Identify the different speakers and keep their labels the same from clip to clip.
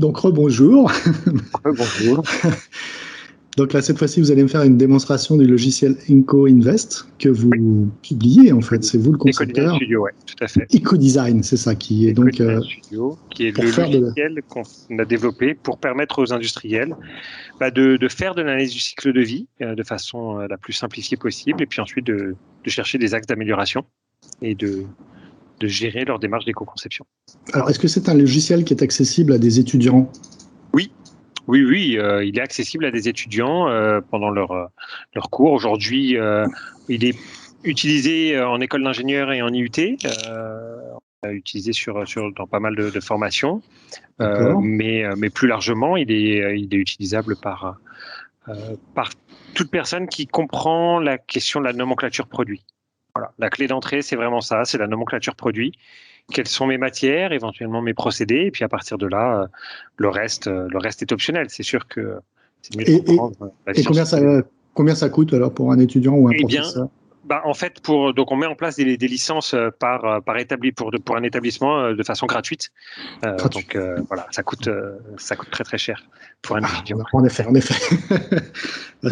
Speaker 1: Donc, rebonjour.
Speaker 2: Bonjour.
Speaker 1: Donc là, cette fois-ci, vous allez me faire une démonstration du logiciel Inco Invest que vous publiez, en fait. C'est vous le concepteur.
Speaker 2: Ecodesign Studio, oui, tout à fait.
Speaker 1: Ecodesign, c'est ça, qui est donc...
Speaker 2: Studio, qui est le logiciel qu'on a développé pour permettre aux industriels de faire de l'analyse du cycle de vie de façon la plus simplifiée possible, et puis ensuite de chercher des axes d'amélioration et de gérer leur démarche d'éco-conception.
Speaker 1: Alors, est-ce que c'est un logiciel qui est accessible à des étudiants ?
Speaker 2: Oui, il est accessible à des étudiants pendant leur cours. Aujourd'hui, il est utilisé en école d'ingénieur et en IUT, utilisé dans pas mal de formations, mais plus largement, il est utilisable par toute personne qui comprend la question de la nomenclature produit. Voilà, la clé d'entrée, c'est vraiment ça, c'est la nomenclature produit. Quelles sont mes matières, éventuellement mes procédés, et puis à partir de là, le reste est optionnel. C'est sûr que c'est mieux de comprendre la science.
Speaker 1: Et combien ça coûte alors pour un étudiant ou un professeur ?
Speaker 2: En fait, donc on met en place des licences par un établissement de façon gratuite. Donc voilà, ça coûte très très cher pour un étudiant.
Speaker 1: En effet.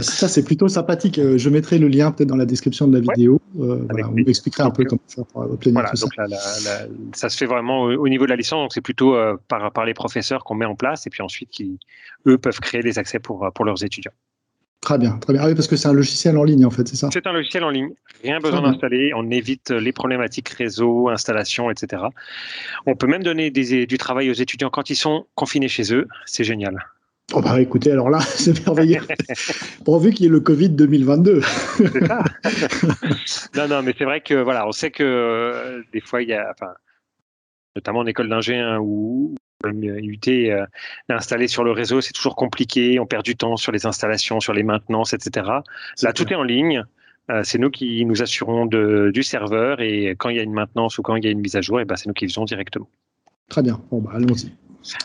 Speaker 1: Ça, c'est plutôt sympathique. Je mettrai le lien peut-être dans la description de la vidéo. On expliquera un peu comment faire pour obtenir tout ça.
Speaker 2: Donc ça se fait vraiment au niveau de la licence. Donc c'est plutôt par les professeurs qu'on met en place, et puis ensuite eux peuvent créer des accès pour leurs étudiants.
Speaker 1: Très bien. Ah oui, parce que c'est un logiciel en ligne, en fait, c'est ça ?
Speaker 2: C'est un logiciel en ligne. Rien besoin d'installer. On évite les problématiques réseau, installation, etc. On peut même donner du travail aux étudiants quand ils sont confinés chez eux. C'est génial.
Speaker 1: Oh bah écoutez, alors là, c'est merveilleux. Pourvu qu'il y ait le Covid 2022.
Speaker 2: C'est ça. Non, mais c'est vrai que voilà, on sait que des fois il y a, notamment en école d'ingé ou UT, installer sur le réseau, c'est toujours compliqué. On perd du temps sur les installations, sur les maintenances, etc. Là, tout est en ligne. C'est nous qui nous assurons du serveur, et quand il y a une maintenance ou quand il y a une mise à jour, c'est nous qui le faisons directement.
Speaker 1: Très bien. Bon, allons-y.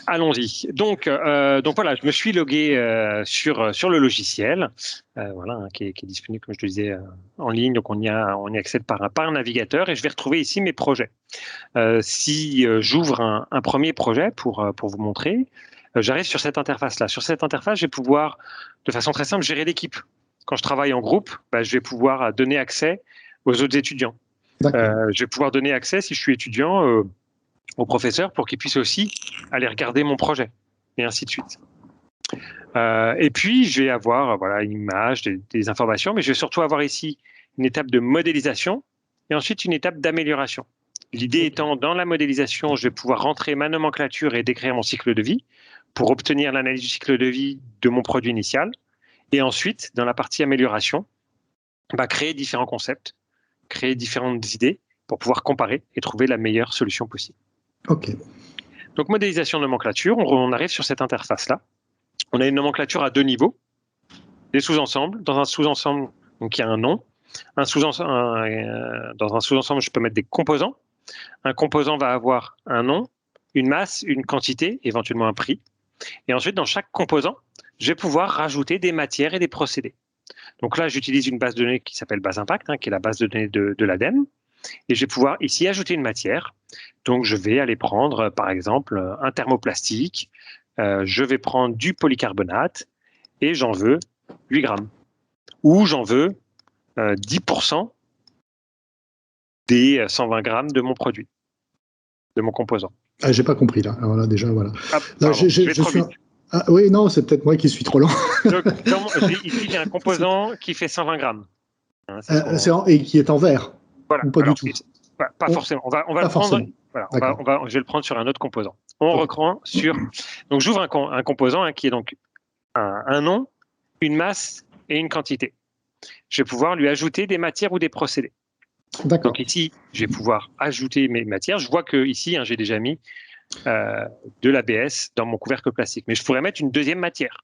Speaker 2: Allons-y. Donc voilà, je me suis logué sur le logiciel, qui est disponible, comme je te disais, en ligne. Donc on y accède par un navigateur, et je vais retrouver ici mes projets. Si j'ouvre un premier projet pour vous montrer, j'arrive sur cette interface-là. Sur cette interface, je vais pouvoir, de façon très simple, gérer l'équipe. Quand je travaille en groupe, je vais pouvoir donner accès aux autres étudiants. Je vais pouvoir donner accès, si je suis étudiant, aux professeurs pour qu'ils puissent aussi aller regarder mon projet, et ainsi de suite. Et puis, je vais avoir une image, des informations, mais je vais surtout avoir ici une étape de modélisation et ensuite une étape d'amélioration. L'idée étant, dans la modélisation, je vais pouvoir rentrer ma nomenclature et décrire mon cycle de vie pour obtenir l'analyse du cycle de vie de mon produit initial. Et ensuite, dans la partie amélioration, créer différents concepts, créer différentes idées pour pouvoir comparer et trouver la meilleure solution possible.
Speaker 1: Ok.
Speaker 2: Donc, modélisation de nomenclature, on arrive sur cette interface-là. On a une nomenclature à 2 niveaux, des sous-ensembles. Dans un sous-ensemble, donc il y a un nom. Dans un sous-ensemble, je peux mettre des composants. Un composant va avoir un nom, une masse, une quantité, éventuellement un prix. Et ensuite, dans chaque composant, je vais pouvoir rajouter des matières et des procédés. Donc là, j'utilise une base de données qui s'appelle Base Impact, qui est la base de données de l'ADEME. Et je vais pouvoir ici ajouter une matière. Donc, je vais aller prendre, par exemple, un thermoplastique. Je vais prendre du polycarbonate et j'en veux 8 grammes. Ou j'en veux 10% des 120 grammes de mon produit, de mon composant.
Speaker 1: Ah, j'ai pas compris là. Alors là, déjà, voilà. Là,
Speaker 2: Oui,
Speaker 1: non, c'est peut-être moi qui suis trop lent.
Speaker 2: Donc, ici, j'ai un composant qui fait 120 grammes.
Speaker 1: Et qui est en vert.
Speaker 2: Voilà.
Speaker 1: Ou pas du tout.
Speaker 2: Pas forcément. On va le prendre. Voilà, je vais le prendre sur un autre composant. On reprend sur. Donc, j'ouvre un composant qui est donc un nom, une masse et une quantité. Je vais pouvoir lui ajouter des matières ou des procédés.
Speaker 1: D'accord.
Speaker 2: Donc ici, je vais pouvoir ajouter mes matières. Je vois que ici, j'ai déjà mis de l'ABS dans mon couvercle plastique, mais je pourrais mettre une deuxième matière.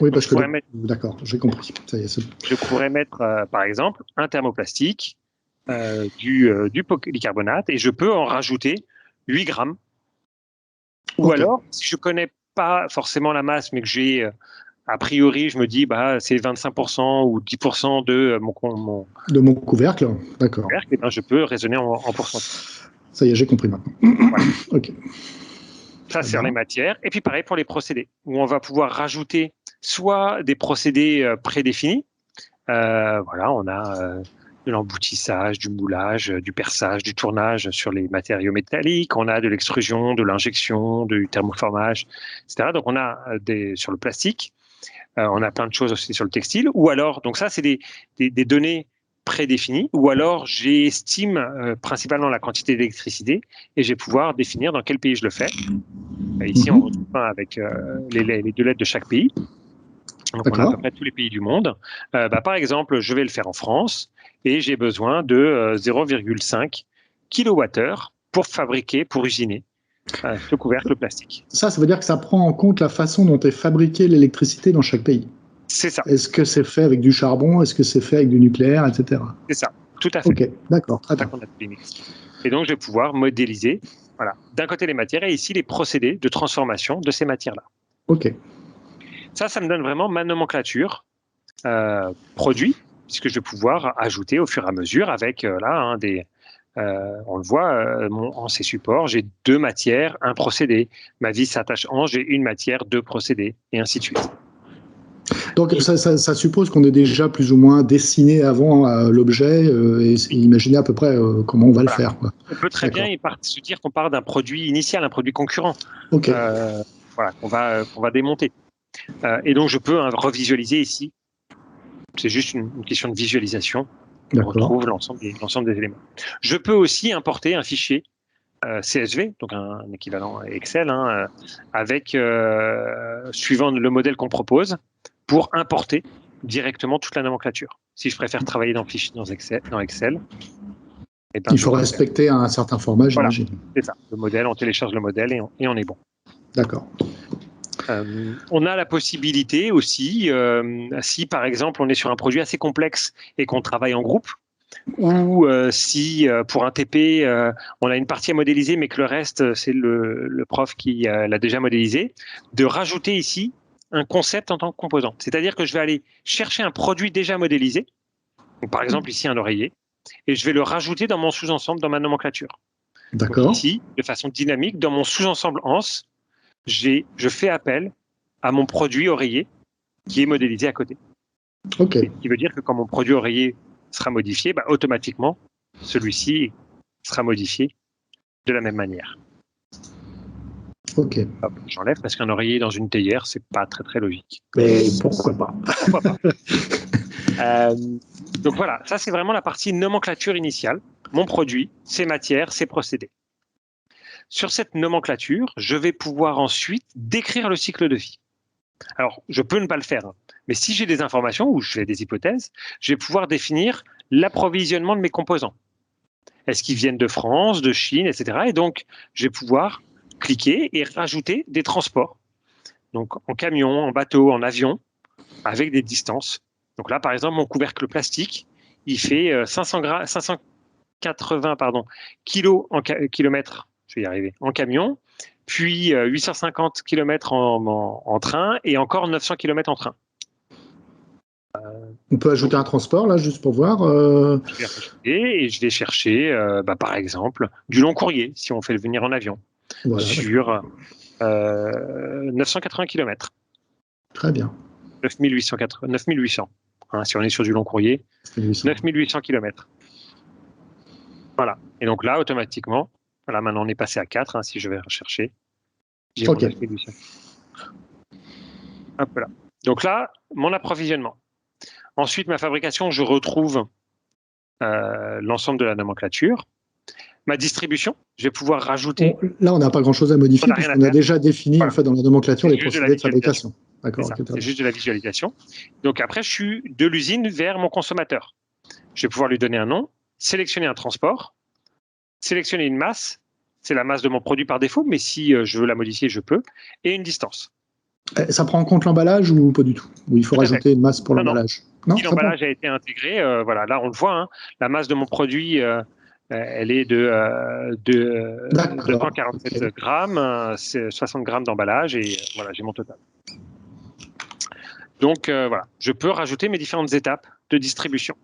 Speaker 1: Oui, parce que d'accord, j'ai compris. Ça y est,
Speaker 2: je pourrais mettre, par exemple, un thermoplastique, du polycarbonate, et je peux en rajouter 8 grammes. Ou alors, si je ne connais pas forcément la masse, mais que j'ai, a priori, je me dis, c'est 25% ou 10% de mon
Speaker 1: couvercle, d'accord.
Speaker 2: Je peux raisonner en pourcentage.
Speaker 1: Ça y est, j'ai compris maintenant.
Speaker 2: Voilà.
Speaker 1: Ok.
Speaker 2: Ça, c'est les matières. Et puis, pareil pour les procédés, où on va pouvoir rajouter soit des procédés prédéfinis. Voilà, on a de l'emboutissage, du moulage, du perçage, du tournage sur les matériaux métalliques. On a de l'extrusion, de l'injection, du thermoformage, etc. Donc, on a sur le plastique. On a plein de choses aussi sur le textile. Ou alors, donc ça, c'est des données prédéfinies. Ou alors, j'estime principalement la quantité d'électricité et je vais pouvoir définir dans quel pays je le fais. Ici, on retrouve avec les 2 lettres de chaque pays. Donc, on a à peu près tous les pays du monde. Par exemple, je vais le faire en France et j'ai besoin de 0,5 kWh pour fabriquer, pour usiner ce couvercle plastique.
Speaker 1: Ça veut dire que ça prend en compte la façon dont est fabriquée l'électricité dans chaque pays.
Speaker 2: C'est ça.
Speaker 1: Est-ce que c'est fait avec du charbon? Est-ce que c'est fait avec du nucléaire, etc.
Speaker 2: C'est ça, tout à fait.
Speaker 1: Ok, d'accord.
Speaker 2: Et donc, je vais pouvoir modéliser, voilà, d'un côté les matières et ici les procédés de transformation de ces matières-là.
Speaker 1: Ok.
Speaker 2: Ça me donne vraiment ma nomenclature produit, puisque je vais pouvoir ajouter au fur et à mesure avec on le voit en ces supports, j'ai 2 matières, un procédé. Ma vis s'attache en, j'ai une matière, 2 procédés, et ainsi de suite.
Speaker 1: Donc ça suppose qu'on ait déjà plus ou moins dessiné avant l'objet et imaginé à peu près comment on va le faire. Quoi.
Speaker 2: On peut très bien se dire qu'on part d'un produit initial, un produit concurrent, qu'on va démonter. Et donc je peux revisualiser ici. C'est juste une question de visualisation. On retrouve l'ensemble des éléments. Je peux aussi importer un fichier CSV, donc un équivalent Excel, avec, suivant le modèle qu'on propose, pour importer directement toute la nomenclature. Si je préfère travailler dans Excel,
Speaker 1: il faut respecter un certain format, j'imagine.
Speaker 2: Voilà, c'est ça. Le modèle, on télécharge le modèle et on est bon.
Speaker 1: D'accord.
Speaker 2: On a la possibilité aussi, si par exemple on est sur un produit assez complexe et qu'on travaille en groupe, ou si pour un TP on a une partie à modéliser mais que le reste c'est le prof qui l'a déjà modélisé, de rajouter ici un concept en tant que composant. C'est-à-dire que je vais aller chercher un produit déjà modélisé, donc par exemple ici un oreiller, et je vais le rajouter dans mon sous-ensemble, dans ma nomenclature.
Speaker 1: D'accord.
Speaker 2: Donc ici, de façon dynamique, dans mon sous-ensemble ANS, je fais appel à mon produit oreiller qui est modélisé à côté.
Speaker 1: Ok.
Speaker 2: Ce qui veut dire que quand mon produit oreiller sera modifié, automatiquement, celui-ci sera modifié de la même manière.
Speaker 1: Ok.
Speaker 2: Hop, j'enlève parce qu'un oreiller dans une théière, c'est pas très très logique.
Speaker 1: Mais pourquoi pas?
Speaker 2: Pourquoi pas. Donc voilà, ça c'est vraiment la partie nomenclature initiale. Mon produit, ses matières, ses procédés. Sur cette nomenclature, je vais pouvoir ensuite décrire le cycle de vie. Alors, je peux ne pas le faire, mais si j'ai des informations ou je fais des hypothèses, je vais pouvoir définir l'approvisionnement de mes composants. Est-ce qu'ils viennent de France, de Chine, etc. Et donc, je vais pouvoir cliquer et rajouter des transports. Donc, en camion, en bateau, en avion, avec des distances. Donc là, par exemple, mon couvercle plastique, il fait 580 kilos en kilomètres, je vais y arriver, en camion, puis 850 km en train et encore 900 km en train.
Speaker 1: On peut ajouter un transport, là, juste pour voir.
Speaker 2: Je vais rajouter et je vais chercher, par exemple, du long courrier, si on fait le venir en avion, voilà, sur 980 km.
Speaker 1: Très bien.
Speaker 2: 9800, si on est sur du long courrier, 9800 km. Voilà. Et donc là, automatiquement, voilà, maintenant on est passé à 4, si je vais rechercher. J'ai 9800. Hop là. Donc là, mon approvisionnement. Ensuite, ma fabrication, je retrouve l'ensemble de la nomenclature. Ma distribution, je vais pouvoir rajouter.
Speaker 1: Là, on n'a pas grand-chose à modifier puisqu'on a déjà défini en fait, dans la nomenclature les procédés de fabrication.
Speaker 2: D'accord. C'est juste de la visualisation. Donc après, je suis de l'usine vers mon consommateur. Je vais pouvoir lui donner un nom, sélectionner un transport, sélectionner une masse. C'est la masse de mon produit par défaut, mais si je veux la modifier, je peux. Et une distance.
Speaker 1: Ça prend en compte l'emballage ou pas du tout? Ou il faut rajouter une masse pour l'emballage?
Speaker 2: Non, si l'emballage a été intégré, voilà, là on le voit, la masse de mon produit, elle est de 247 grammes, c'est 60 grammes d'emballage et voilà, j'ai mon total. Donc voilà, je peux rajouter mes différentes étapes de distribution.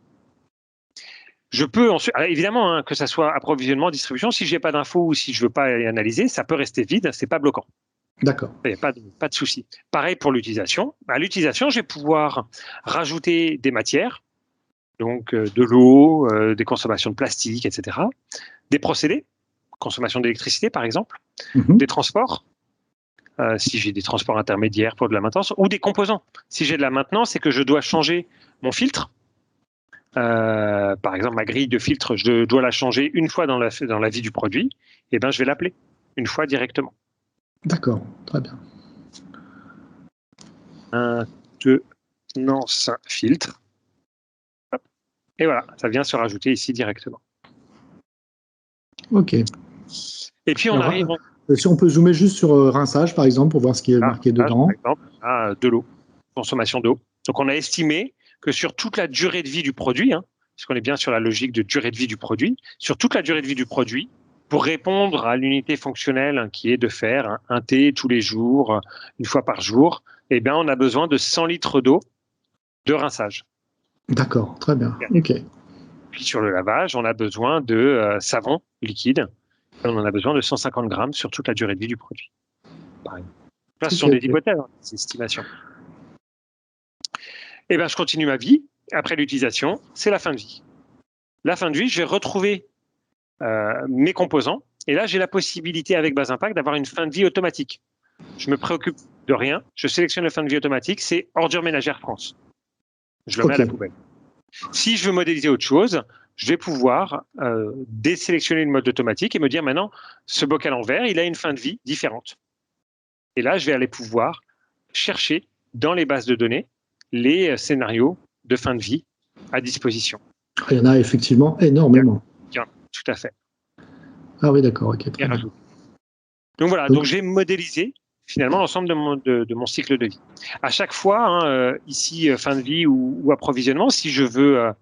Speaker 2: Je peux ensuite, alors évidemment, hein, que ça soit approvisionnement, distribution, si j'ai pas d'infos ou si je veux pas y analyser, ça peut rester vide, c'est pas bloquant.
Speaker 1: D'accord.
Speaker 2: Il n'y a pas de souci. Pareil pour l'utilisation. À l'utilisation, je vais pouvoir rajouter des matières, donc de l'eau, des consommations de plastique, etc. Des procédés, consommation d'électricité par exemple, des transports, si j'ai des transports intermédiaires pour de la maintenance, ou des composants. Si j'ai de la maintenance et que je dois changer mon filtre, par exemple, ma grille de filtre, je dois la changer une fois dans la vie du produit, et ben, je vais l'appeler une fois directement.
Speaker 1: D'accord, très bien.
Speaker 2: Maintenance filtre. Hop. Et voilà, ça vient se rajouter ici directement.
Speaker 1: OK.
Speaker 2: Et puis, on arrive...
Speaker 1: Si on peut zoomer juste sur rinçage, par exemple, pour voir ce qui est marqué dedans.
Speaker 2: Par exemple, de l'eau, consommation d'eau. Donc, on a estimé que sur toute la durée de vie du produit, hein, puisqu'on est bien sur la logique de durée de vie du produit, sur toute la durée de vie du produit, pour répondre à l'unité fonctionnelle qui est de faire un thé tous les jours, une fois par jour, eh bien, on a besoin de 100 litres d'eau de rinçage.
Speaker 1: D'accord, très bien. OK.
Speaker 2: Puis sur le lavage, on a besoin de savon liquide. Et on en a besoin de 150 grammes sur toute la durée de vie du produit. Pareil. Là, ce sont des hypothèses, des estimations. Et bien, je continue ma vie. Après l'utilisation, c'est la fin de vie. La fin de vie, je vais retrouver mes composants. Et là, j'ai la possibilité, avec Base Impact, d'avoir une fin de vie automatique. Je me préoccupe de rien. Je sélectionne la fin de vie automatique. C'est ordures ménagères France. Je le mets à la poubelle. Si je veux modéliser autre chose, je vais pouvoir désélectionner le mode automatique et me dire maintenant, ce bocal en verre, il a une fin de vie différente. Et là, je vais aller pouvoir chercher dans les bases de données les scénarios de fin de vie à disposition.
Speaker 1: Il y en a effectivement énormément.
Speaker 2: Tout à fait.
Speaker 1: Ah oui, d'accord. OK.
Speaker 2: Donc voilà, donc j'ai modélisé finalement l'ensemble de mon cycle de vie. À chaque fois, ici, fin de vie ou approvisionnement, si je veux,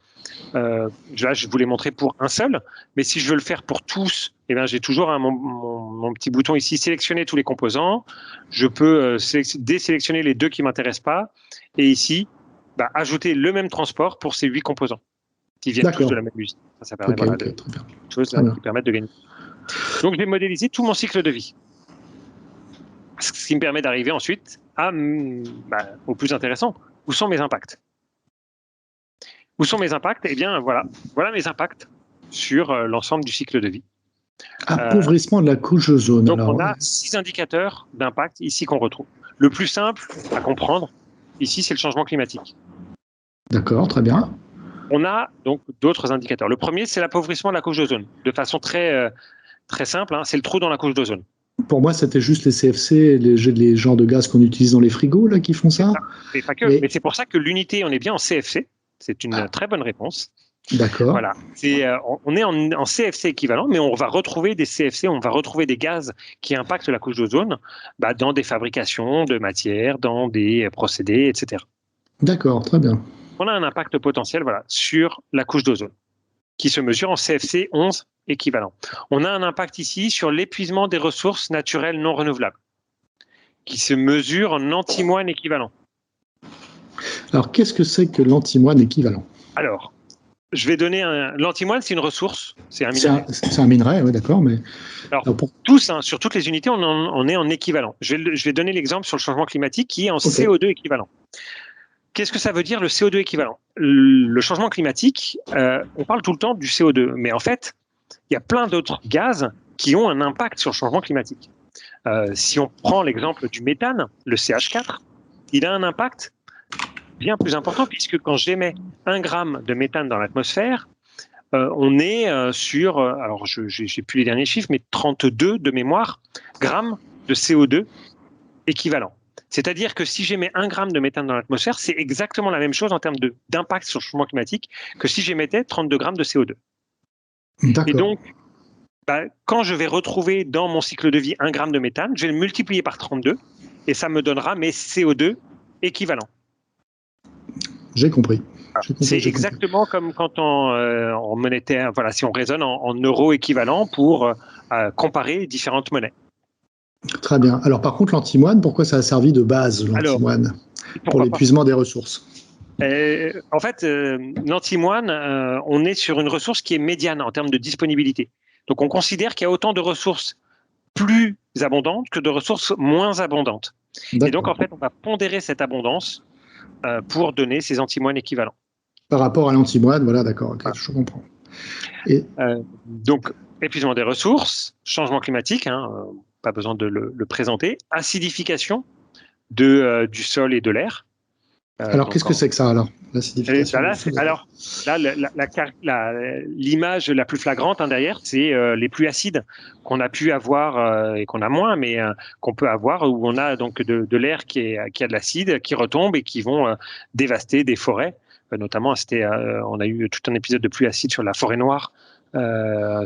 Speaker 2: là je vous l'ai montré pour un seul, mais si je veux le faire pour tous, eh bien, j'ai toujours mon petit bouton ici, sélectionner tous les composants. Je peux désélectionner les 2 qui ne m'intéressent pas. Et ici, ajouter le même transport pour ces 8 composants qui viennent tous de la même usine. Ça permet de choses qui permettent de gagner. Donc, j'ai modélisé tout mon cycle de vie. Ce qui me permet d'arriver ensuite au plus intéressant. Où sont mes impacts? Où sont mes impacts? Eh bien, voilà mes impacts sur l'ensemble du cycle de vie.
Speaker 1: Appauvrissement de la couche d'ozone.
Speaker 2: Donc, on a 6 indicateurs d'impact ici qu'on retrouve. Le plus simple à comprendre, ici, c'est le changement climatique.
Speaker 1: D'accord, très bien.
Speaker 2: On a donc d'autres indicateurs. Le premier, c'est l'appauvrissement de la couche d'ozone. De façon très simple, hein, c'est le trou dans la couche d'ozone.
Speaker 1: Pour moi, c'était juste les CFC, les genres de gaz qu'on utilise dans les frigos là, qui font ça.
Speaker 2: C'est pas que, mais c'est pour ça que l'unité, on est bien en CFC. C'est une très bonne réponse.
Speaker 1: D'accord.
Speaker 2: Voilà. On est en CFC équivalent, mais on va retrouver des CFC, on va retrouver des gaz qui impactent la couche d'ozone dans des fabrications de matières, dans des procédés, etc.
Speaker 1: D'accord, très bien.
Speaker 2: On a un impact potentiel sur la couche d'ozone qui se mesure en CFC 11 équivalent. On a un impact ici sur l'épuisement des ressources naturelles non renouvelables qui se mesure en antimoine équivalent. Alors,
Speaker 1: qu'est-ce que c'est que l'antimoine équivalent?
Speaker 2: Alors, je vais donner l'antimoine, c'est une ressource, c'est un minerai.
Speaker 1: C'est un minerai, oui, d'accord. Mais...
Speaker 2: Alors, sur toutes les unités, on est en équivalent. Je vais donner l'exemple sur le changement climatique qui est en CO2 équivalent. Qu'est-ce que ça veut dire le CO2 équivalent? Le changement climatique, on parle tout le temps du CO2, mais en fait, il y a plein d'autres gaz qui ont un impact sur le changement climatique. Si on prend l'exemple du méthane, le CH4, il a un impact bien plus important puisque quand j'émets 1 gramme de méthane dans l'atmosphère, on est sur, alors je n'ai plus les derniers chiffres, mais 32 de mémoire grammes de CO2 équivalent. C'est-à-dire que si j'émets 1 gramme de méthane dans l'atmosphère, c'est exactement la même chose en termes d'impact sur le changement climatique que si j'émettais 32 grammes de CO2. Et donc, quand je vais retrouver dans mon cycle de vie 1 gramme de méthane, je vais le multiplier par 32 et ça me donnera mes CO2 équivalents.
Speaker 1: J'ai compris.
Speaker 2: C'est exactement comme quand en monétaire, si on raisonne en euros équivalents pour comparer différentes monnaies.
Speaker 1: Très bien. Alors par contre, l'antimoine, pourquoi ça a servi de base, l'antimoine, pour l'épuisement des ressources?
Speaker 2: En fait, l'antimoine, on est sur une ressource qui est médiane en termes de disponibilité. Donc, on considère qu'il y a autant de ressources plus abondantes que de ressources moins abondantes. Et donc, en fait, on va pondérer cette abondance pour donner ces antimoines équivalents.
Speaker 1: Par rapport à l'antimoine, voilà, d'accord, okay, je comprends.
Speaker 2: Donc, épuisement des ressources, changement climatique, pas besoin de le présenter, acidification du sol et de l'air.
Speaker 1: Alors, qu'est-ce que c'est que ça, alors, l'acidification?
Speaker 2: L'image la plus flagrante derrière, c'est les pluies acides qu'on a pu avoir et qu'on a moins, mais qu'on peut avoir, où on a donc de l'air qui a de l'acide, qui retombe et qui vont dévaster des forêts. Notamment, on a eu tout un épisode de pluie acide sur la forêt noire,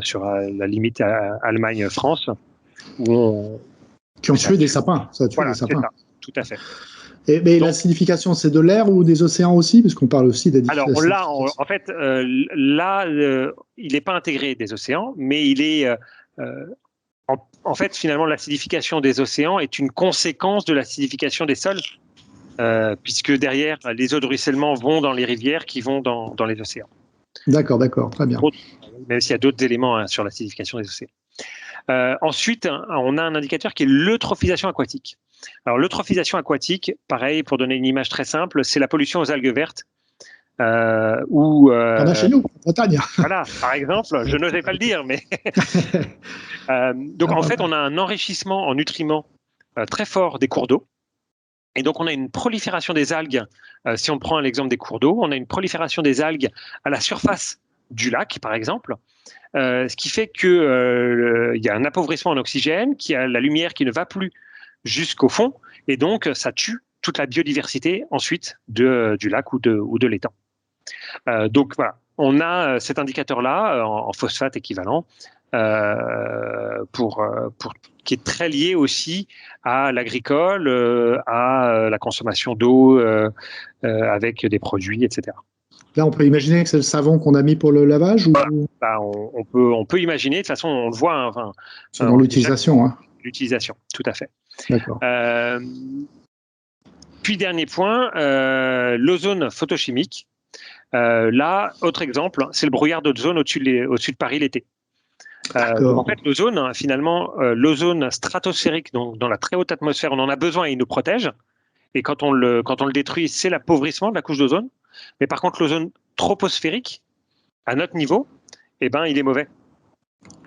Speaker 2: sur la limite Allemagne-France,
Speaker 1: qui ont tué des sapins. Ça a tué des sapins.
Speaker 2: Ça, tout à fait.
Speaker 1: Mais l'acidification, c'est de l'air ou des océans aussi, parce qu'on parle aussi d'acidification.
Speaker 2: Alors là, en fait, il n'est pas intégré des océans, mais il est en fait, finalement, l'acidification des océans est une conséquence de l'acidification des sols, puisque derrière, les eaux de ruissellement vont dans les rivières qui vont dans les océans.
Speaker 1: D'accord, très bien.
Speaker 2: Même s'il y a d'autres éléments sur l'acidification des océans. Ensuite, on a un indicateur qui est l'eutrophisation aquatique. Alors, l'eutrophisation aquatique, pareil, pour donner une image très simple, c'est la pollution aux algues vertes.
Speaker 1: On a chez nous, en Bretagne.
Speaker 2: Voilà, par exemple, je n'osais pas le dire, mais. Donc, en fait, on a un enrichissement en nutriments très fort des cours d'eau. Et donc, on a une prolifération des algues. Si on prend l'exemple des cours d'eau, on a une prolifération des algues à la surface du lac, par exemple. Ce qui fait qu'il y a un appauvrissement en oxygène, qu'il y a la lumière qui ne va plus jusqu'au fond, et donc ça tue toute la biodiversité ensuite du lac ou de l'étang. Donc voilà, on a cet indicateur-là en phosphate équivalent qui est très lié aussi à l'agricole, à la consommation d'eau avec des produits, etc.
Speaker 1: Là, on peut imaginer que c'est le savon qu'on a mis pour le lavage ou...
Speaker 2: on peut imaginer, de toute façon, on le voit.
Speaker 1: Selon l'utilisation.
Speaker 2: L'utilisation, tout à fait.
Speaker 1: D'accord.
Speaker 2: Puis, dernier point, l'ozone photochimique. Là, autre exemple, c'est le brouillard d'ozone au-dessus de Paris l'été. En fait, l'ozone, finalement, l'ozone stratosphérique, donc dans la très haute atmosphère, on en a besoin et il nous protège. Et quand on le détruit, c'est l'appauvrissement de la couche d'ozone. Mais par contre, l'ozone troposphérique, à notre niveau, il est mauvais.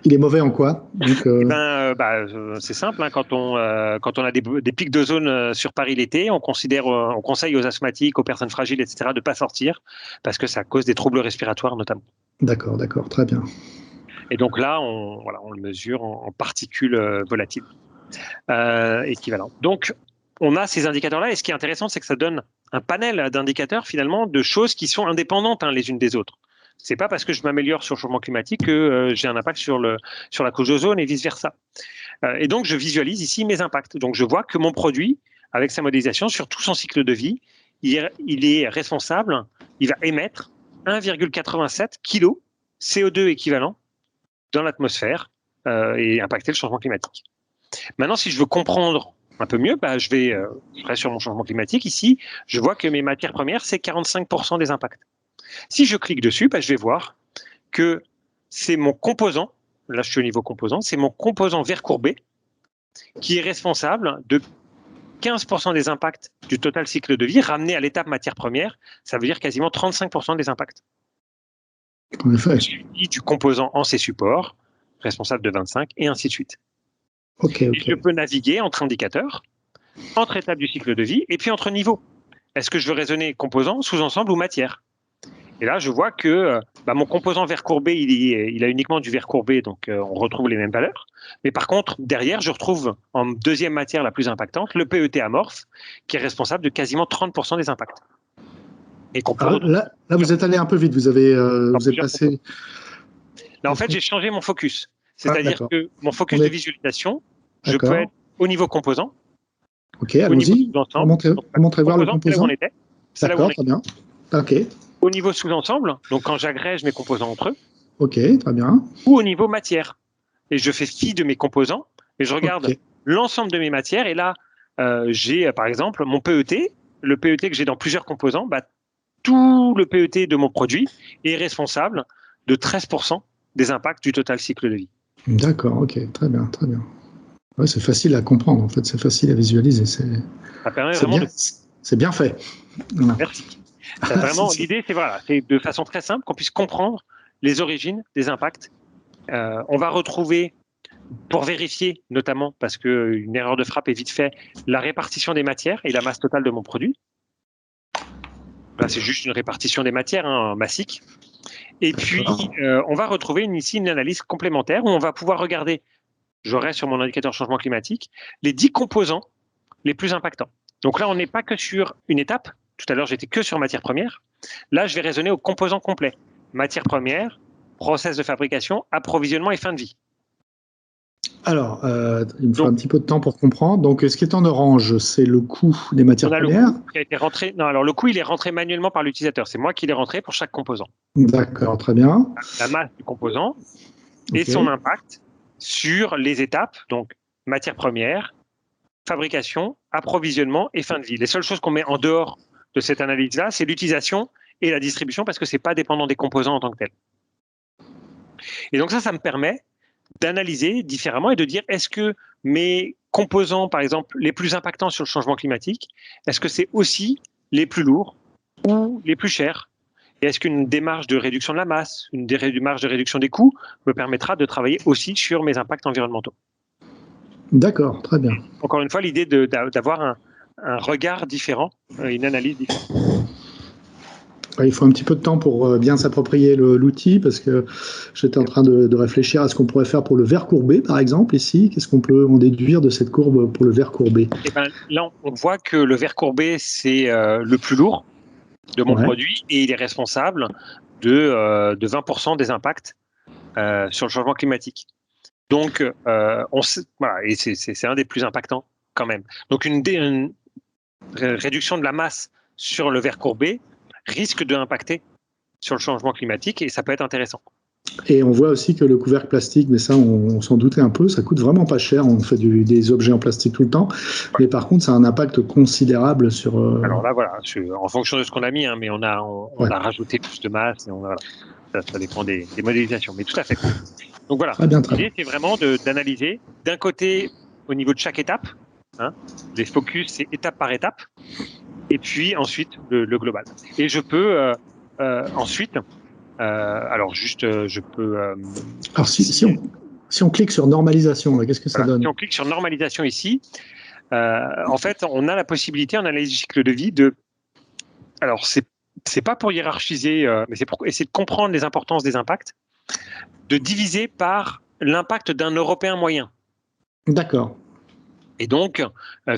Speaker 1: Il est mauvais en quoi?
Speaker 2: C'est simple. Quand on a des pics d'ozone sur Paris l'été, on conseille aux asthmatiques, aux personnes fragiles, etc., de ne pas sortir parce que ça cause des troubles respiratoires notamment.
Speaker 1: D'accord, très bien.
Speaker 2: Et donc là, on le mesure en particules volatiles équivalentes. Donc, on a ces indicateurs-là, et ce qui est intéressant, c'est que ça donne un panel d'indicateurs, finalement, de choses qui sont indépendantes les unes des autres. C'est pas parce que je m'améliore sur le changement climatique que j'ai un impact sur la couche d'ozone et vice-versa. Et donc, je visualise ici mes impacts. Donc, je vois que mon produit, avec sa modélisation, sur tout son cycle de vie, il est responsable, il va émettre 1,87 kg CO2 équivalent dans l'atmosphère et impacter le changement climatique. Maintenant, si je veux comprendre un peu mieux, je serai sur mon changement climatique. Ici, je vois que mes matières premières, c'est 45% des impacts. Si je clique dessus, je vais voir que c'est mon composant, là je suis au niveau composant, c'est mon composant vert courbé qui est responsable de 15% des impacts du total cycle de vie ramené à l'étape matière première. Ça veut dire quasiment 35% des impacts.
Speaker 1: En effet.
Speaker 2: Du composant en ses supports, responsable de 25, et ainsi de suite.
Speaker 1: Okay.
Speaker 2: Et je peux naviguer entre indicateurs, entre étapes du cycle de vie, et puis entre niveaux. Est-ce que je veux raisonner composant, sous-ensemble ou matière? Et là, je vois que mon composant vert courbé, il a uniquement du vert courbé, donc on retrouve les mêmes valeurs. Mais par contre, derrière, je retrouve en deuxième matière la plus impactante, le PET amorphe, qui est responsable de quasiment 30% des impacts. Et
Speaker 1: là, vous êtes allé un peu vite, vous êtes passé...
Speaker 2: Là, en fait, j'ai changé mon focus. C'est-à-dire que mon focus de visualisation, je peux être au niveau composant.
Speaker 1: Ok, allons-y. Montrez voir le composant. D'accord, très bien. Ok.
Speaker 2: Au niveau sous-ensemble, donc quand j'agrège mes composants entre eux.
Speaker 1: Ok, très bien.
Speaker 2: Ou au niveau matière. Et je fais fi de mes composants et je regarde l'ensemble de mes matières. Et là, j'ai par exemple mon PET. Le PET que j'ai dans plusieurs composants, tout le PET de mon produit est responsable de 13% des impacts du total cycle de vie.
Speaker 1: D'accord, ok, très bien, très bien. Ouais, c'est facile à comprendre, en fait, c'est facile à visualiser.
Speaker 2: Ça permet vraiment
Speaker 1: c'est bien fait.
Speaker 2: Voilà. Merci. L'idée, c'est de façon très simple qu'on puisse comprendre les origines des impacts. On va retrouver, pour vérifier notamment, parce qu'une erreur de frappe est vite fait, la répartition des matières et la masse totale de mon produit. Là, c'est juste une répartition des matières, massique. Et puis, on va retrouver ici une analyse complémentaire où on va pouvoir regarder, j'aurai sur mon indicateur changement climatique, les 10 composants les plus impactants. Donc là, on n'est pas que sur une étape. Tout à l'heure, j'étais que sur matière première. Là, je vais raisonner aux composants complets. Matière première, process de fabrication, approvisionnement et fin de vie.
Speaker 1: Alors, il me faut un petit peu de temps pour comprendre. Donc, ce qui est en orange, c'est le coût des matières premières.
Speaker 2: Le coût qui a été rentré. Non, alors le coût, il est rentré manuellement par l'utilisateur. C'est moi qui l'ai rentré pour chaque composant.
Speaker 1: D'accord, très bien.
Speaker 2: La masse du composant et son impact sur les étapes, donc matière première, fabrication, approvisionnement et fin de vie. Les seules choses qu'on met en dehors de cette analyse-là, c'est l'utilisation et la distribution parce que ce n'est pas dépendant des composants en tant que tel. Et donc ça me permet d'analyser différemment et de dire est-ce que mes composants, par exemple, les plus impactants sur le changement climatique, est-ce que c'est aussi les plus lourds ou les plus chers? Et est-ce qu'une démarche de réduction de la masse, une démarche de réduction des coûts me permettra de travailler aussi sur mes impacts environnementaux?
Speaker 1: D'accord, très bien.
Speaker 2: Encore une fois, l'idée d'avoir un regard différent, une analyse différente.
Speaker 1: Il faut un petit peu de temps pour bien s'approprier l'outil parce que j'étais en train de réfléchir à ce qu'on pourrait faire pour le verre courbé, par exemple, ici. Qu'est-ce qu'on peut en déduire de cette courbe pour le verre courbé?
Speaker 2: Là, on voit que le verre courbé, c'est le plus lourd de mon produit et il est responsable de 20% des impacts sur le changement climatique. Donc, et c'est un des plus impactants quand même. Donc, une réduction de la masse sur le verre courbé risque d'impacter sur le changement climatique et ça peut être intéressant.
Speaker 1: Et on voit aussi que le couvercle plastique, mais ça on s'en doutait un peu, ça coûte vraiment pas cher, on fait des objets en plastique tout le temps, mais par contre ça a un impact considérable sur...
Speaker 2: Alors là voilà, en fonction de ce qu'on a mis, mais on a rajouté plus de masse, et ça dépend des modélisations, mais tout à fait. Donc voilà, l'idée c'est vraiment d'analyser d'un côté au niveau de chaque étape, les focus c'est étape par étape, et puis ensuite le global. Et je peux ensuite, alors
Speaker 1: si on clique sur normalisation, qu'est-ce que ça donne?
Speaker 2: Si on clique sur normalisation ici, en fait, on a la possibilité en analyse du cycle de vie alors c'est pas pour hiérarchiser, mais c'est pour essayer de comprendre les importances des impacts, de diviser par l'impact d'un Européen moyen.
Speaker 1: D'accord.
Speaker 2: Et donc,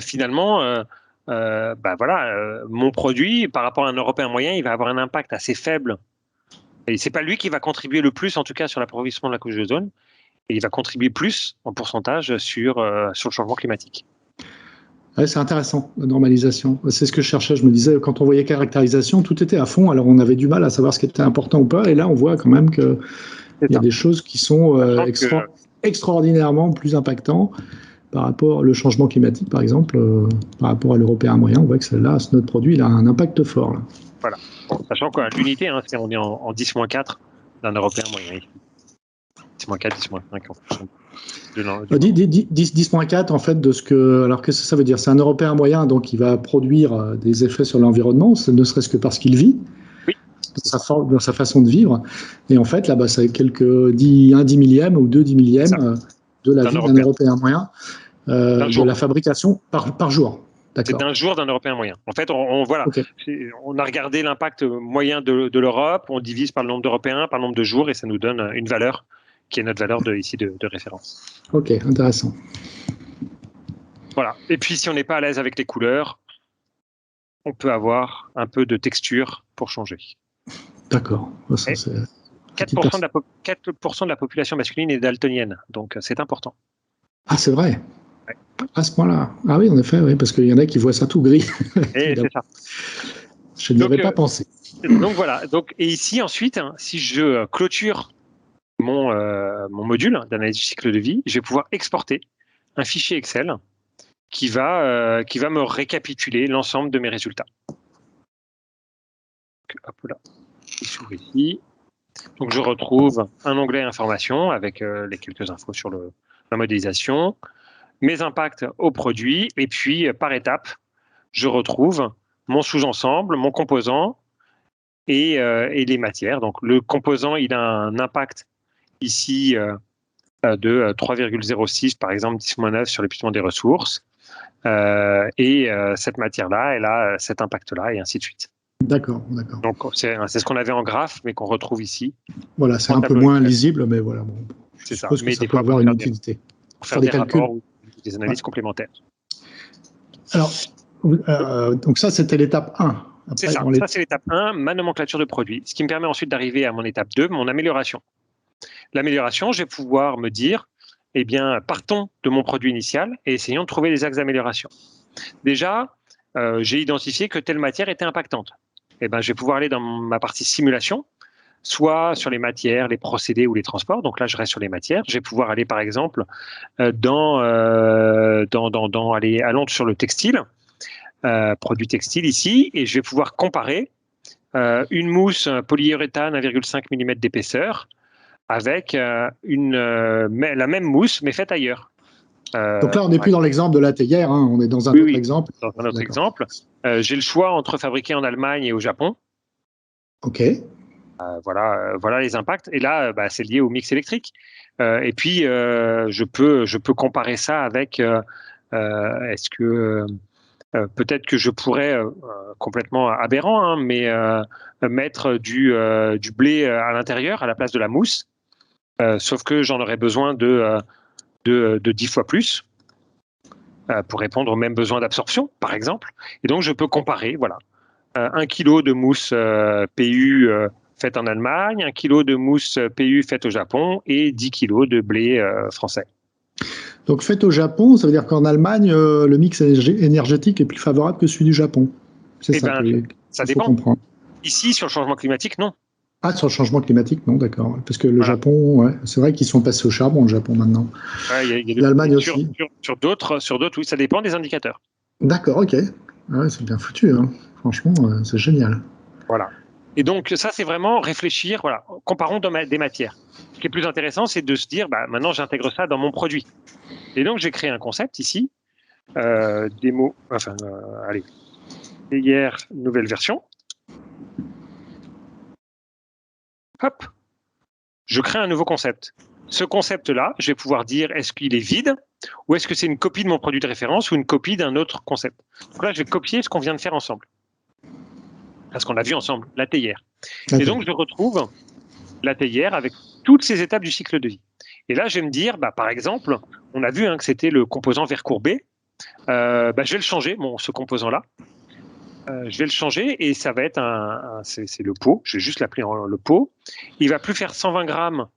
Speaker 2: finalement, mon produit, par rapport à un Européen moyen, il va avoir un impact assez faible. Et c'est pas lui qui va contribuer le plus, en tout cas, sur l'appauvrissement de la couche d'ozone. Et il va contribuer plus en pourcentage sur le changement climatique.
Speaker 1: Ouais, c'est intéressant, la normalisation. C'est ce que je cherchais. Je me disais, quand on voyait caractérisation, tout était à fond. Alors, on avait du mal à savoir ce qui était important ou pas. Et là, on voit quand même qu'il y a des choses qui sont extraordinairement plus impactantes par rapport au changement climatique, par exemple, par rapport à l'Européen moyen. On voit que celle-là, notre produit, il a un impact fort. Là.
Speaker 2: Voilà. Bon, sachant que l'unité, on est en 10-4 d'un Européen moyen. 10-4, 10-5 en fonction de
Speaker 1: 10-4 en fait de ce que... Alors qu'est-ce que ça veut dire? C'est un Européen moyen, donc il va produire des effets sur l'environnement, ne serait-ce que parce qu'il vit, dans sa façon de vivre. Et en fait, là, c'est un 10 millième ou 2 10 millièmes de la vie d'un Européen moyen, de la fabrication par jour.
Speaker 2: C'est d'un jour d'un Européen moyen. En fait, on a regardé l'impact moyen de l'Europe, on divise par le nombre d'Européens, par le nombre de jours, et ça nous donne une valeur qui est notre valeur ici de référence.
Speaker 1: Ok, intéressant.
Speaker 2: Voilà. Et puis, si on n'est pas à l'aise avec les couleurs, on peut avoir un peu de texture pour changer.
Speaker 1: D'accord.
Speaker 2: 4% de la population masculine est daltonienne, donc c'est important.
Speaker 1: Ah, c'est vrai. À ce point-là. Ah oui, en effet, oui, parce qu'il y en a qui voient ça tout gris.
Speaker 2: Et c'est ça.
Speaker 1: Je n'y avais pas pensé.
Speaker 2: Donc voilà. Et ici, ensuite, si je clôture mon module d'analyse du cycle de vie, je vais pouvoir exporter un fichier Excel qui va me récapituler l'ensemble de mes résultats. hop là, il s'ouvre ici. Donc, je retrouve un onglet information avec les quelques infos sur la modélisation, mes impacts au produit, et puis par étape, je retrouve mon sous-ensemble, mon composant et les matières. Donc, le composant, il a un impact ici de 3,06, par exemple, 10-9 sur l'épuisement des ressources. Et cette matière-là, elle a cet impact-là, et ainsi de suite.
Speaker 1: D'accord.
Speaker 2: Donc, c'est ce qu'on avait en graphe, mais qu'on retrouve ici.
Speaker 1: Voilà, c'est un peu moins lisible, mais voilà. Bon, je suppose que ça peut avoir une utilité.
Speaker 2: Pour faire des calculs. Rapports ou des analyses complémentaires.
Speaker 1: Alors, donc ça, c'était l'étape 1.
Speaker 2: C'est ça, ça c'est l'étape 1, ma nomenclature de produit. Ce qui me permet ensuite d'arriver à mon étape 2, mon amélioration. L'amélioration, je vais pouvoir me dire, eh bien, partons de mon produit initial et essayons de trouver des axes d'amélioration. Déjà, j'ai identifié que telle matière était impactante. Eh ben, je vais pouvoir aller dans ma partie simulation, soit sur les matières, les procédés ou les transports. Donc là, je reste sur les matières. Je vais pouvoir aller, par exemple, allons sur le textile, produit textile ici, et je vais pouvoir comparer une mousse polyuréthane 1,5 mm d'épaisseur avec la même mousse, mais faite ailleurs.
Speaker 1: Donc là, on n'est plus dans l'exemple de la théière, hein, on est dans un autre exemple.
Speaker 2: Dans un autre exemple. J'ai le choix entre fabriquer en Allemagne et au Japon.
Speaker 1: OK.
Speaker 2: Voilà les impacts. Et là, c'est lié au mix électrique. Et puis, je peux comparer ça avec est-ce que peut-être que je pourrais, complètement aberrant, hein, mais mettre du blé à l'intérieur à la place de la mousse. Sauf que j'en aurais besoin de 10 fois plus pour répondre aux mêmes besoins d'absorption, par exemple. Et donc, je peux comparer, 1 kg de mousse PU faite en Allemagne, 1 kg de mousse PU faite au Japon et 10 kg de blé français.
Speaker 1: Donc, faite au Japon, ça veut dire qu'en Allemagne, le mix énergétique est plus favorable que celui du Japon. C'est ça
Speaker 2: ça dépend.
Speaker 1: Comprendre.
Speaker 2: Ici, sur le changement climatique, non.
Speaker 1: Ah, sur le changement climatique, non, d'accord. Parce que le Japon, c'est vrai qu'ils sont passés au charbon, le Japon, maintenant. L'Allemagne aussi.
Speaker 2: Sur d'autres, oui, ça dépend des indicateurs.
Speaker 1: D'accord, ok. Ouais, c'est bien foutu, hein. Franchement, c'est génial.
Speaker 2: Voilà. Et donc, ça, c'est vraiment réfléchir, comparons des matières. Ce qui est plus intéressant, c'est de se dire, maintenant, j'intègre ça dans mon produit. Et donc, j'ai créé un concept ici, démo, hier, nouvelle version. Hop, je crée un nouveau concept. Ce concept-là, je vais pouvoir dire, est-ce qu'il est vide ou est-ce que c'est une copie de mon produit de référence ou une copie d'un autre concept. Donc là, je vais copier ce qu'on vient de faire ensemble. Parce qu'on a vu ensemble, la théière. Okay. Et donc, je retrouve la théière avec toutes ces étapes du cycle de vie. Et là, je vais me dire, par exemple, on a vu que c'était le composant vert courbé. Je vais le changer, ce composant-là. Je vais le changer et ça va être c'est le pot. Je vais juste l'appeler le pot. Il va plus faire 120 grammes,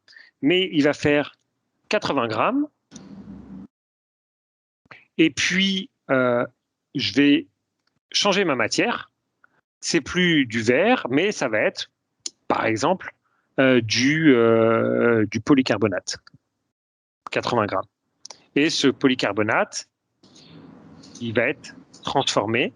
Speaker 2: mais il va faire 80 grammes. Et puis, je vais changer ma matière. C'est plus du verre, mais ça va être, par exemple, du polycarbonate. 80 grammes. Et ce polycarbonate, il va être transformé.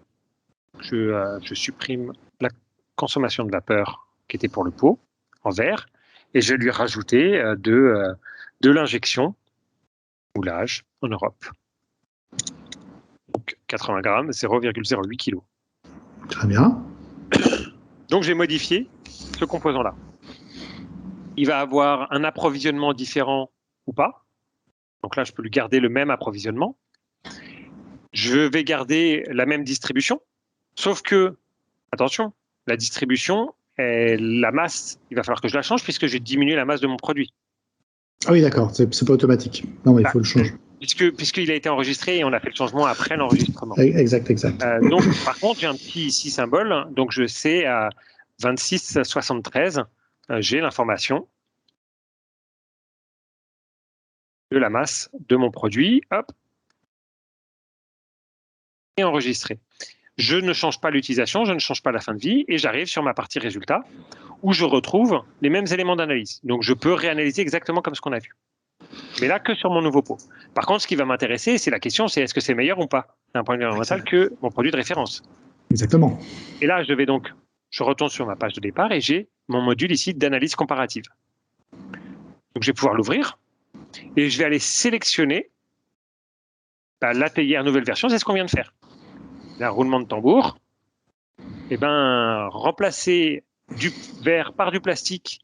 Speaker 2: Je supprime la consommation de vapeur qui était pour le pot en verre et je vais lui rajouter de l'injection moulage en Europe. Donc 80 grammes, 0,08 kg.
Speaker 1: Très bien.
Speaker 2: Donc j'ai modifié ce composant-là. Il va avoir un approvisionnement différent ou pas. Donc là, je peux lui garder le même approvisionnement. Je vais garder la même distribution. Sauf que, attention, la distribution, la masse, il va falloir que je la change puisque j'ai diminué la masse de mon produit.
Speaker 1: Ah oui, d'accord, c'est pas automatique. Non, il faut le changer.
Speaker 2: Puisqu'il a été enregistré et on a fait le changement après l'enregistrement.
Speaker 1: Exact.
Speaker 2: Donc, par contre, j'ai un petit ici symbole. Donc, je sais à 26,73, j'ai l'information de la masse de mon produit. Hop. Et enregistré. Je ne change pas l'utilisation, je ne change pas la fin de vie et j'arrive sur ma partie résultat où je retrouve les mêmes éléments d'analyse. Donc, je peux réanalyser exactement comme ce qu'on a vu. Mais là, que sur mon nouveau pot. Par contre, ce qui va m'intéresser, c'est la question, c'est est-ce que c'est meilleur ou pas, d'un point de vue environnemental, que mon produit de référence.
Speaker 1: Exactement.
Speaker 2: Et là, je vais donc je retourne sur ma page de départ et j'ai mon module ici d'analyse comparative. Donc, je vais pouvoir l'ouvrir et je vais aller sélectionner la théière nouvelle version, c'est ce qu'on vient de faire. Là, roulement de tambour, remplacer du verre par du plastique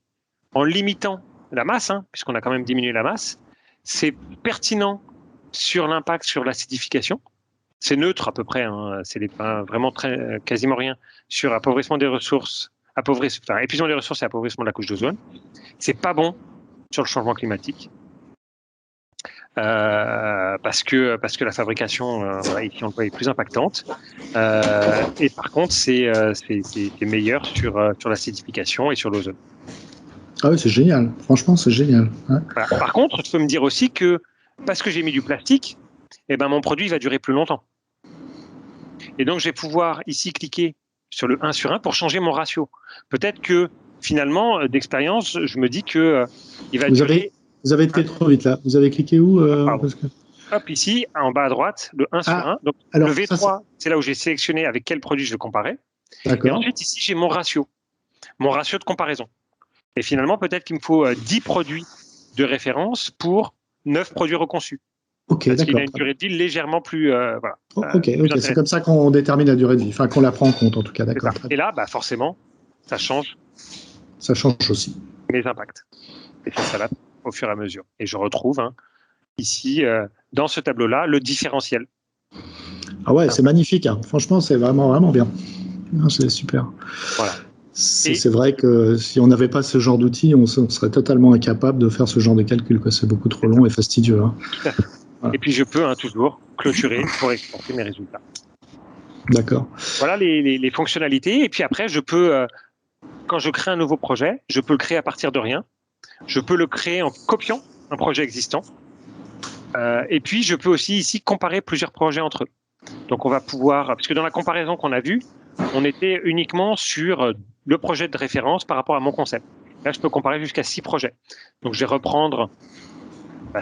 Speaker 2: en limitant la masse, puisqu'on a quand même diminué la masse, c'est pertinent sur l'impact sur l'acidification. C'est neutre à peu près, c'est pas vraiment quasiment rien sur appauvrissement des ressources, épuisement des ressources et appauvrissement de la couche d'ozone. C'est pas bon sur le changement climatique. Parce que la fabrication ici on le voit est plus impactante et par contre c'est meilleur sur l'acidification et sur l'ozone.
Speaker 1: Ah oui, c'est génial, franchement c'est génial. Ouais.
Speaker 2: Voilà. Par contre, tu peux me dire aussi que parce que j'ai mis du plastique, mon produit va durer plus longtemps. Et donc je vais pouvoir ici cliquer sur le 1/1 pour changer mon ratio. Peut-être que finalement d'expérience, je me dis que il va durer.
Speaker 1: Vous avez été trop vite là. Vous avez cliqué où
Speaker 2: parce que... Hop, ici, en bas à droite, le 1/1. Donc, alors, le V3, c'est là où j'ai sélectionné avec quel produit je veux comparer. Et ensuite, ici, j'ai mon ratio de comparaison. Et finalement, peut-être qu'il me faut 10 produits de référence pour 9 produits reconçus.
Speaker 1: Ok,
Speaker 2: parce qu'il a une durée de vie légèrement plus...
Speaker 1: ok, c'est comme ça qu'on détermine la durée de vie, enfin qu'on la prend en compte en tout cas, d'accord.
Speaker 2: Et là, forcément, ça change.
Speaker 1: Ça change aussi.
Speaker 2: Mes impacts. Et ça s'adapte au fur et à mesure. Et je retrouve ici, dans ce tableau-là, le différentiel.
Speaker 1: Ah ouais, c'est magnifique. Franchement, c'est vraiment, vraiment bien. C'est super.
Speaker 2: Voilà.
Speaker 1: C'est vrai que si on n'avait pas ce genre d'outils, on serait totalement incapable de faire ce genre de calcul. C'est beaucoup trop long et fastidieux.
Speaker 2: Voilà. Et puis, je peux toujours clôturer pour exporter mes résultats.
Speaker 1: D'accord.
Speaker 2: Voilà les fonctionnalités. Et puis après, je peux, quand je crée un nouveau projet, je peux le créer à partir de rien. Je peux le créer en copiant un projet existant. Et puis, je peux aussi ici comparer plusieurs projets entre eux. Donc, on va pouvoir, parce que dans la comparaison qu'on a vue, on était uniquement sur le projet de référence par rapport à mon concept. Là, je peux comparer jusqu'à 6 projets. Donc, je vais reprendre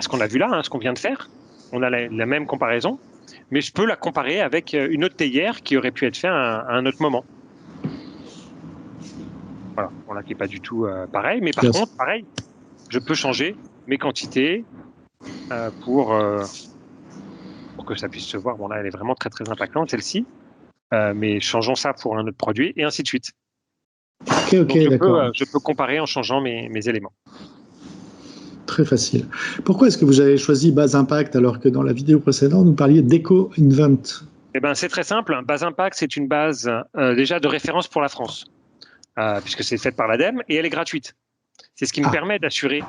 Speaker 2: ce qu'on a vu là, ce qu'on vient de faire. On a la même comparaison, mais je peux la comparer avec une autre théière qui aurait pu être faite à un autre moment. Voilà, on là qui n'est pas du tout pareil, mais par contre, pareil, je peux changer mes quantités pour que ça puisse se voir. Bon, là, elle est vraiment très, très impactante, celle-ci. Mais changeons ça pour un autre produit, et ainsi de suite.
Speaker 1: Ok, d'accord.
Speaker 2: Je peux comparer en changeant mes éléments.
Speaker 1: Très facile. Pourquoi est-ce que vous avez choisi Base Impact alors que dans la vidéo précédente, vous parliez d'EcoInvent?
Speaker 2: C'est très simple. Base Impact, c'est une base déjà de référence pour la France, puisque c'est faite par l'ADEME, et elle est gratuite. C'est ce qui me permet d'assurer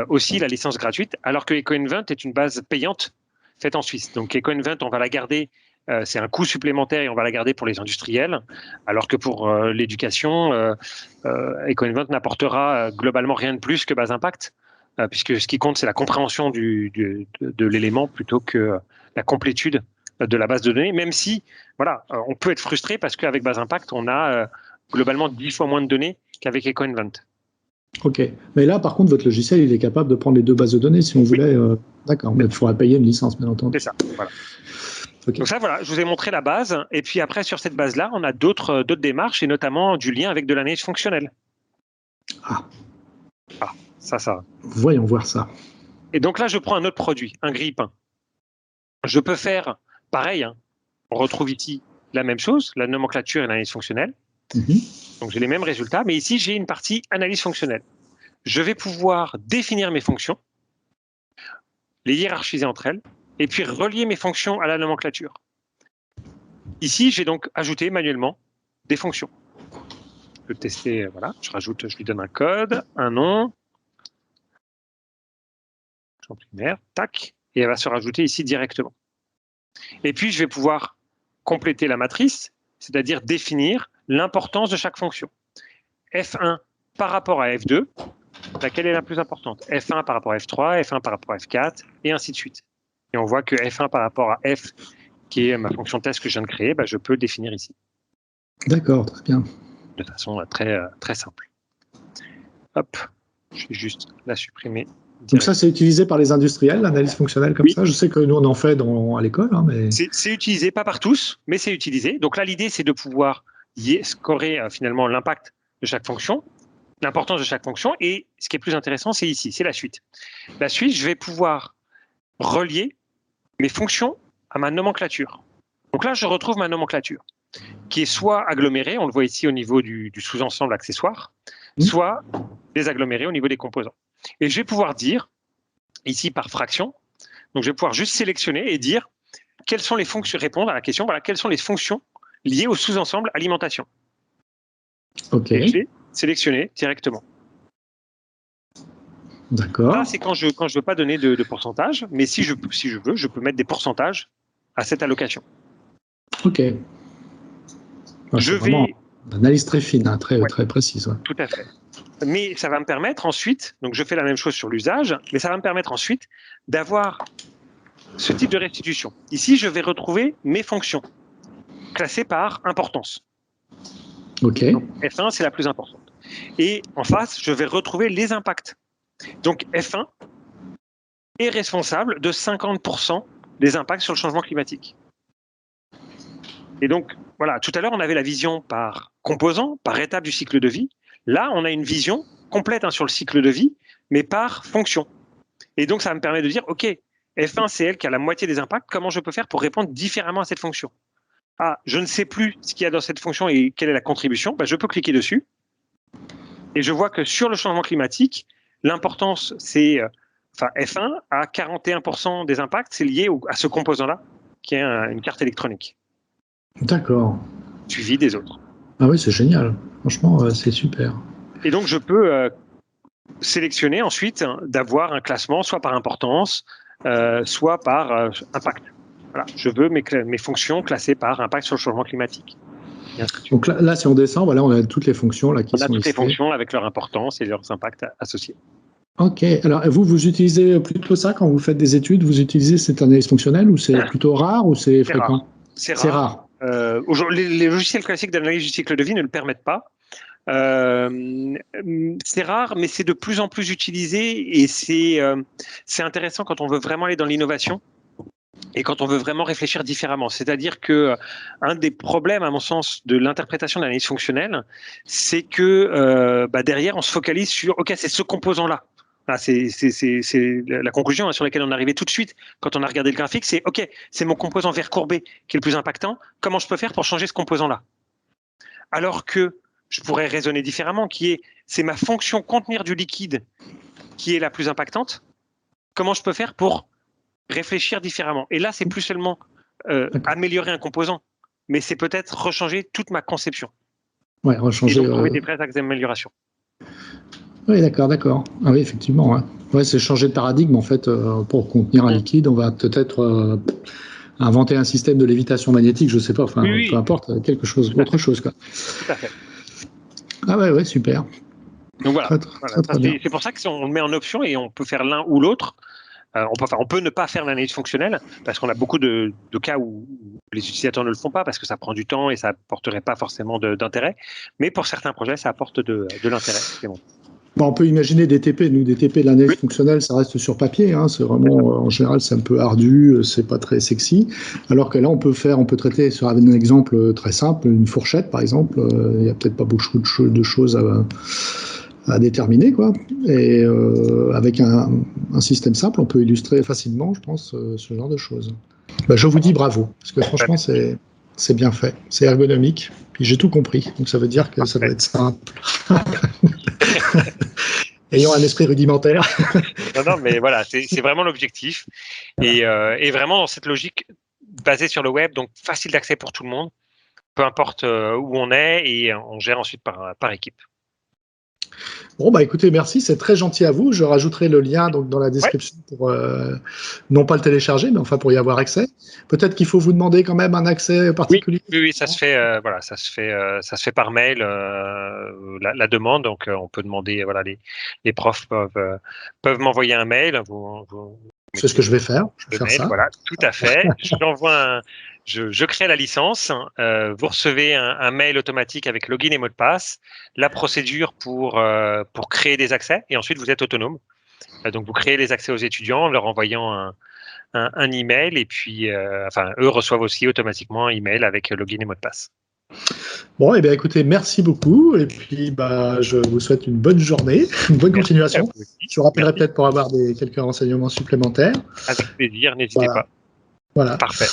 Speaker 2: aussi la licence gratuite, alors que EcoInvent est une base payante faite en Suisse. Donc EcoInvent, on va la garder, c'est un coût supplémentaire et on va la garder pour les industriels, alors que pour l'éducation, EcoInvent n'apportera globalement rien de plus que Base Impact, puisque ce qui compte, c'est la compréhension de l'élément plutôt que la complétude de la base de données, même si on peut être frustré parce qu'avec Base Impact, on a globalement 10 fois moins de données qu'avec EcoInvent.
Speaker 1: Ok, mais là par contre votre logiciel il est capable de prendre les deux bases de données si on voulait. D'accord, mais il faudra payer une licence bien entendu.
Speaker 2: C'est ça, voilà. Okay. Donc ça voilà, je vous ai montré la base et puis après sur cette base-là, on a d'autres démarches et notamment du lien avec de l'analyse fonctionnelle. Ça.
Speaker 1: Voyons voir ça.
Speaker 2: Et donc là je prends un autre produit, un grille-pain. Je peux faire pareil. On retrouve ici la même chose, la nomenclature et l'analyse fonctionnelle. Donc j'ai les mêmes résultats, mais ici j'ai une partie analyse fonctionnelle. Je vais pouvoir définir mes fonctions, les hiérarchiser entre elles, et puis relier mes fonctions à la nomenclature. Ici, j'ai donc ajouté manuellement des fonctions. Je peux tester, je lui donne un code, un nom, champ primaire, tac, et elle va se rajouter ici directement. Et puis, je vais pouvoir compléter la matrice, c'est-à-dire définir l'importance de chaque fonction. F1 par rapport à F2, laquelle est la plus importante? F1 par rapport à F3, F1 par rapport à F4, et ainsi de suite. Et on voit que F1 par rapport à F, qui est ma fonction test que je viens de créer, je peux le définir ici.
Speaker 1: D'accord, très bien.
Speaker 2: De façon très, très simple. Hop, je vais juste la supprimer.
Speaker 1: Donc ça, c'est utilisé par les industriels, l'analyse fonctionnelle comme ça? Je sais que nous, on en fait à l'école. Mais...
Speaker 2: C'est utilisé, pas par tous, mais c'est utilisé. Donc là, l'idée, c'est de pouvoir scorer finalement l'impact de chaque fonction, l'importance de chaque fonction. Et ce qui est plus intéressant, c'est ici, c'est la suite. La suite, je vais pouvoir relier mes fonctions à ma nomenclature. Donc là, je retrouve ma nomenclature, qui est soit agglomérée, on le voit ici au niveau du sous-ensemble accessoire, soit désagglomérée au niveau des composants. Et je vais pouvoir dire, ici par fraction, donc je vais pouvoir juste sélectionner et dire quelles sont les fonctions, répondre à la question, voilà, quelles sont les fonctions liées au sous-ensemble alimentation.
Speaker 1: Ok.
Speaker 2: Et je vais sélectionner directement.
Speaker 1: D'accord.
Speaker 2: Ça, c'est quand je ne veux pas donner de pourcentage, mais si je veux, je peux mettre des pourcentages à cette allocation.
Speaker 1: Ok.
Speaker 2: Je vais...
Speaker 1: Vraiment une analyse très fine, hein, très précise. Ouais.
Speaker 2: Tout à fait. Mais ça va me permettre ensuite, donc je fais la même chose sur l'usage, mais ça va me permettre ensuite d'avoir ce type de restitution. Ici, je vais retrouver mes fonctions classées par importance.
Speaker 1: Ok.
Speaker 2: Donc, F1, c'est la plus importante. Et en face, je vais retrouver les impacts. Donc F1 est responsable de 50% des impacts sur le changement climatique. Et donc, voilà, tout à l'heure, on avait la vision par composant, par étape du cycle de vie. Là, on a une vision complète sur le cycle de vie, mais par fonction. Et donc, ça me permet de dire, OK, F1, c'est elle qui a la moitié des impacts. Comment je peux faire pour répondre différemment à cette fonction? Ah, je ne sais plus ce qu'il y a dans cette fonction et quelle est la contribution. Ben, je peux cliquer dessus. Et je vois que sur le changement climatique, l'importance, c'est... F1 à 41% des impacts, c'est lié à ce composant-là, qui est une carte électronique.
Speaker 1: D'accord.
Speaker 2: Suivi des autres.
Speaker 1: Ah oui, c'est génial. Franchement, c'est super.
Speaker 2: Et donc, je peux sélectionner ensuite d'avoir un classement soit par importance, soit par impact. Voilà, je veux mes fonctions classées par impact sur le changement climatique.
Speaker 1: Donc là, si on descend, voilà, on a toutes les fonctions là, qui sont listées.
Speaker 2: On a toutes les fonctions avec leur importance et leurs impacts associés.
Speaker 1: Ok. Alors, vous utilisez plutôt ça quand vous faites des études? Vous utilisez cette analyse fonctionnelle ou c'est plutôt rare ou c'est fréquent?
Speaker 2: C'est rare. Les logiciels classiques d'analyse du cycle de vie ne le permettent pas. C'est rare, mais c'est de plus en plus utilisé et c'est intéressant quand on veut vraiment aller dans l'innovation et quand on veut vraiment réfléchir différemment. C'est-à-dire que un des problèmes, à mon sens, de l'interprétation de l'analyse fonctionnelle, c'est que derrière, on se focalise sur « Ok, c'est ce composant-là ». C'est la conclusion sur laquelle on est arrivé tout de suite quand on a regardé le graphique, c'est « Ok, c'est mon composant vert courbé qui est le plus impactant, comment je peux faire pour changer ce composant-là » Alors que je pourrais raisonner différemment, c'est ma fonction contenir du liquide qui est la plus impactante. Comment je peux faire pour réfléchir différemment? Et là, c'est plus seulement améliorer un composant, mais c'est peut-être rechanger toute ma conception.
Speaker 1: Ouais, rechanger.
Speaker 2: Et donc trouver des vrais axes d'amélioration.
Speaker 1: Oui, d'accord. Ah oui, effectivement. Ouais, c'est changer de paradigme en fait. Pour contenir un liquide, on va peut-être inventer un système de lévitation magnétique, je sais pas. Enfin,
Speaker 2: oui.
Speaker 1: peu importe, quelque chose, autre chose quoi.
Speaker 2: Tout à fait.
Speaker 1: Ah ouais, super.
Speaker 2: Donc voilà.
Speaker 1: Très bien.
Speaker 2: C'est pour ça qu'on le met en option et on peut faire l'un ou l'autre. On peut ne pas faire l'analyse fonctionnelle parce qu'on a beaucoup de cas où les utilisateurs ne le font pas parce que ça prend du temps et ça n'apporterait pas forcément d'intérêt. Mais pour certains projets, ça apporte de l'intérêt. C'est bon.
Speaker 1: Bon, on peut imaginer des TP. Nous, des TP, l'analyse fonctionnelle, ça reste sur papier. Hein, c'est vraiment, en général, c'est un peu ardu, c'est pas très sexy. Alors que là, on peut traiter sur un exemple très simple, une fourchette, par exemple. Il n'y a peut-être pas beaucoup de choses à déterminer, quoi. Et avec un système simple, on peut illustrer facilement, je pense, ce genre de choses. Je vous dis bravo, parce que franchement, c'est bien fait, c'est ergonomique, puis j'ai tout compris, donc ça veut dire que ça doit être simple. Ayant un esprit rudimentaire.
Speaker 2: Non, mais voilà, c'est vraiment l'objectif. Et vraiment dans cette logique basée sur le web, donc facile d'accès pour tout le monde, peu importe où on est, et on gère ensuite par équipe.
Speaker 1: Bon, écoutez, merci, c'est très gentil à vous. Je rajouterai le lien donc, dans la description pour non pas le télécharger, mais enfin pour y avoir accès. Peut-être qu'il faut vous demander quand même un accès particulier.
Speaker 2: Oui, ça se fait, ça se fait par mail, la demande. Donc, on peut demander, les profs peuvent m'envoyer un mail.
Speaker 1: C'est ce que je vais faire. Ça.
Speaker 2: Voilà, tout à fait. Je crée la licence. Vous recevez un mail automatique avec login et mot de passe, la procédure pour créer des accès, et ensuite vous êtes autonome. Donc vous créez les accès aux étudiants en leur envoyant un email, et puis eux reçoivent aussi automatiquement un email avec login et mot de passe.
Speaker 1: Bon, eh bien, écoutez, merci beaucoup. Et puis, je vous souhaite une bonne journée, une bonne continuation. Je vous rappellerai peut-être pour avoir quelques renseignements supplémentaires.
Speaker 2: Avec plaisir, n'hésitez
Speaker 1: Voilà.
Speaker 2: pas.
Speaker 1: Voilà.
Speaker 2: Parfait.